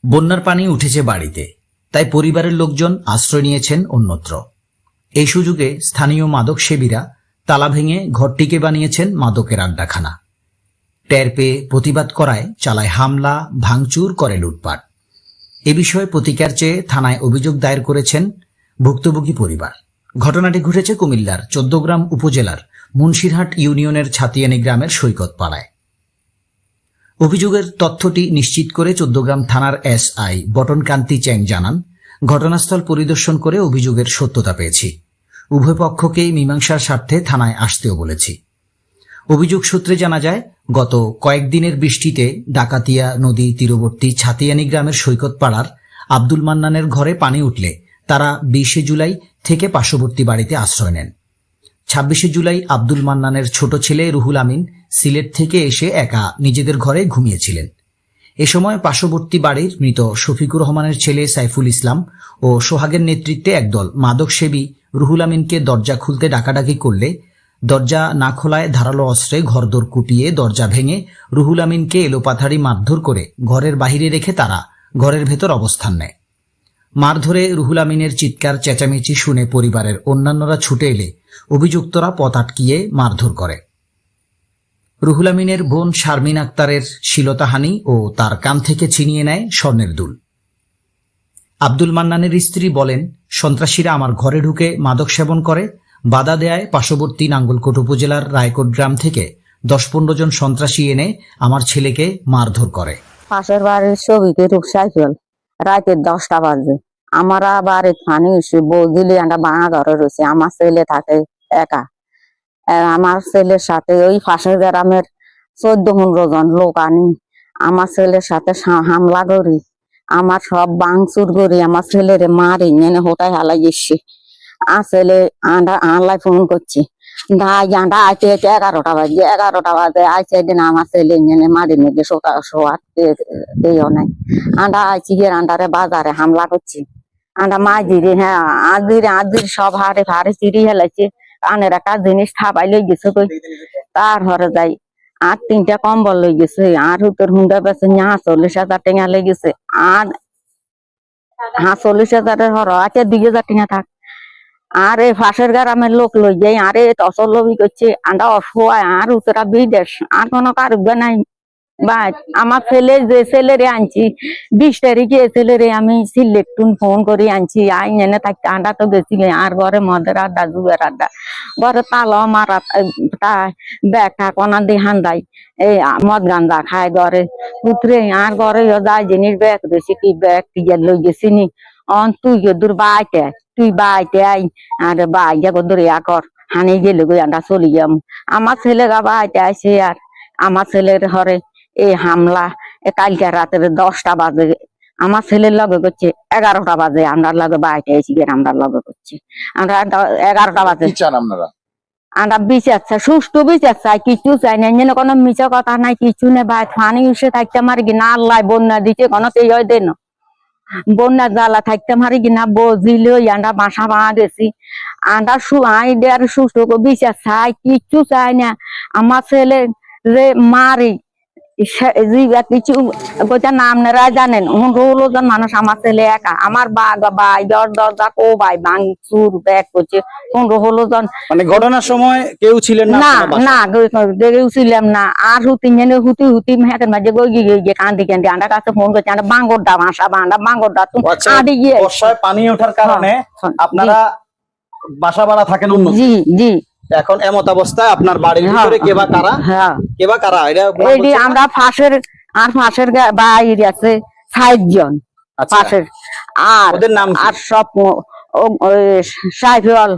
বন্যার পানি উঠেছে বাড়িতে, তাই পরিবারের লোকজন আশ্রয় নিয়েছেন অন্যত্র। এই সুযোগে স্থানীয় মাদক সেবীরা তালা ভেঙে ঘরটিকে বানিয়েছেন মাদকের আড্ডাখানা। টের পেয়ে প্রতিবাদ করায় চালায় হামলা, ভাঙচুর, করে লুটপাট। এ বিষয়ে প্রতিকার চেয়ে থানায় অভিযোগ দায়ের করেছেন ভুক্তভোগী পরিবার। ঘটনাটি ঘটেছে কুমিল্লার ১৪গ্রাম উপজেলার মুন্সিরহাট ইউনিয়নের ছাতিয়ানী গ্রামের সৈকত পাড়ায়। অভিযোগের তথ্যটি নিশ্চিত করে ১৪গ্রাম থানার এসআই বটনকান্তি চ্যাং জানান, ঘটনাস্থল পরিদর্শন করে অভিযোগের সত্যতা পেয়েছি। উভয় পক্ষকেই মীমাংসার স্বার্থে থানায় আসতেও বলেছি। অভিযোগ সূত্রে জানা যায়, গত কয়েকদিনের বৃষ্টিতে ডাকাতিয়া নদী তীরবর্তী ছাতিয়ানী গ্রামের সৈকত পাড়ার আব্দুল মান্নানের ঘরে পানি উঠলে তারা ২০শে জুলাই থেকে পার্শ্ববর্তী বাড়িতে আশ্রয় নেন। ২৬শে জুলাই আব্দুল মান্নানের ছোট ছেলে রুহুল আমিন সিলেট থেকে এসে একা নিজেদের ঘরে ঘুমিয়েছিলেন। এ সময় পার্শ্ববর্তী বাড়ির মৃত শফিকুর রহমানের ছেলে সাইফুল ইসলাম ও সোহাগের নেতৃত্বে একদল মাদকসেবী রুহুল আমিনকে দরজা খুলতে ডাকাডাকি করলে দরজা না খোলায় ধারালো অস্ত্রে ঘরদোর কুপিয়ে দরজা ভেঙে রুহুল আমিনকে এলোপাথারি মারধর করে ঘরের বাহিরে রেখে তারা ঘরের ভেতর অবস্থান নেয়। মারধরে রুহুল আমিনের চিৎকার চেঁচামেচি শুনে পরিবারের অন্যান্যরা ছুটে এলে অভিযুক্তরা পথ আটকিয়ে মারধর করে। রুহুল আমিনের বোন শারমিন আক্তারের শ্লীলতাহানি ও তার কান থেকে ছিনিয়ে নেয় স্বর্ণের দুল। আব্দুল মান্নানের স্ত্রী বলেন, সন্ত্রাসীরা আমার ঘরে ঢুকে মাদক সেবন করে। বাধা দেয়ায় পার্শ্ববর্তী নাঙ্গলকোট উপজেলার রায়কোট গ্রাম থেকে ১০-১৫ জন সন্ত্রাসী এনে আমার ছেলেকে মারধর করে। পাশের বাড়ির ছবিকে সাইকেল রাতে 10টা বাজে আমরা বাড়ি পানি এসে বৌদিলি একটা বাঙা ঘরে রয়েছে। আমার ছেলে থাকে একা। আমার ছেলের সাথে ওই পাশের গ্রামের 14-15 জন লোক আনি আমার ছেলের সাথে হামলা করি, আমার সব ভাঙচুর করি, আমার ছেলের মারি নেনে হোটায় হালাই এসছি। আর ছেলে আনলাই ফোন করছি, আন্ডা আইতে 11টা বাজে 11টা বাজে আইসে দিন আমার ছেলে নেনে মারি নেগে শোয়ার দেও নাই। আন্ডা আইছি গিয়ে আন্ডারে বাজারে হামলা করছি। আন্ডা মাঝিরে হ্যাঁ আদির সব হাড়ে ফাড়ে চিড়ি হেলাইছে। কানের একটা জিনিস থাপাই লই গেছে কই, তারপরে যাই আর 3টা কম্বল লই গেছে। আর হুতর হুন্ডা বেছে 40,000 টাকা লই গেছে। আর 40,000 হর আছে 2,000 টাকা থাক। আর এই ফাঁসের গ্রামের লোক লই যাই আরে তসল লবি করছে। আন্ডা অসহায় আর উতরা বিদেশ আর কোনো কারুগা নাই। বা আমার ছেলে যে ছেলেরে আনছি 20 তারিখে ছেলেরে আমি সিলেট ফোন করে আনছি। আই এনে থাকতে আন্ডা তো গেছিল আর ঘরে মদের আড্ডা জুয়ের আড্ডা ঘরে তালা মারা ব্যাগটা কোনা দিয়ে হান্দাই এই মদ গান্দা খায় ঘরে পুত্রে আর ঘরে যায় জিনিস ব্যাগ বেশি কি ব্যাগ টিয়া লই গেছি নি। তুই দূর বাইতে তুই বাইতে আই আর বাইয়া কর ইয়া কর হানি গেলে গই আন্ডা চলি যাম। আমার ছেলে গা বাইতে আইসে আর আমার ছেলের ঘরে এই হামলা কালকে রাতের 10টা বাজে আমার ছেলের লগে করছে। 11টা বাজে আমরা লগে বাইতে আইসি গিয়ে আমরা লগে করছি। আমরা 11টা বাজে আমরা বিচার চাই, সুষ্ঠু বিচার চাই, কিছু চাই না। যেন কোনো মিছা কথা নাই, কিছু নেই। ভাই ফানি উঠে থাকতে মারি কি না আল্লাহ বন্যা দিচ্ছে কোনো তেই দেন বন্যা জ্বালা থাকতে মারি কিনা বজিলে আন্ডা বাসা বাঁধা গেছি। আন্ডা আই দেয়ার সুষ্ঠু বিচার চাই, কিচ্ছু চাই না। আমার ছেলে যে মারি কিছু নাম নেরা জানেন 15 জন মানুষ। আমার ছেলে একা, আমার ভাই দরজা কো ভাই ভাঙচুর ব্যাগ করছে 15-16 জন। মানে ঘটনার সময় কেউ ছিলেন না? না কেউ ছিলাম না। আর হুতি মেহের মাঝে গিয়ে কান্দি আন্ডার কাছে ফোন করছে। আন্ডা বাঙ্গরডা ভাষা বান্ডা বাঙ্গরডা তুমি আদি গিয়ে বর্ষায় পানি ওঠার কারণে আপনারা বাসা ভাড়া থাকেন অন্য। জি জি। এখন এমত অবস্থায় আপনার বাড়ির ভিতরে কে বা কারা এটি আমরা ফাঁসের বাইরে আছে 60 জন ফাঁসের। আর ওদের নাম আর সব সাইফুল